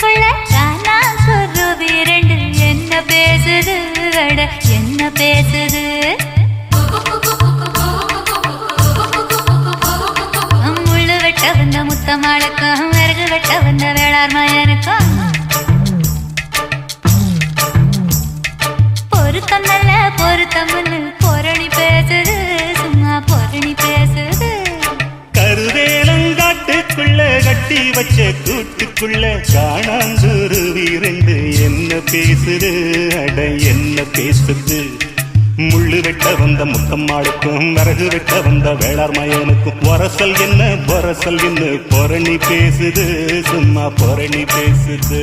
காட்டுக்குள்ள காணாங்குருவி ரெண்டு என்ன பேசுது அட என்ன பேசுது முள்ளு வெட்ட வந்த முத்தமாளுக்கும் விறகு வெட்ட வந்த வேளார் மயனுக்கும் பொருத்தம் நல்ல பொருத்தம்னு பொரணி பேசுது சும்மா பொரணி பேசுது கருவேலங்காட்டுக்குள்ள கட்டி வச்ச கூட்டுக்குள்ள காணாங்குருவி ரெண்டு என்ன பேசுது அட என்ன பேசுது முள்ளு வெட்ட வந்த முத்தம்மாளுக்கும் விறகு வெட்ட வந்த வேளார் மயனுக்கும் வரசல் என்ன பொரணி பேசுது சும்மா பொரணி பேசுது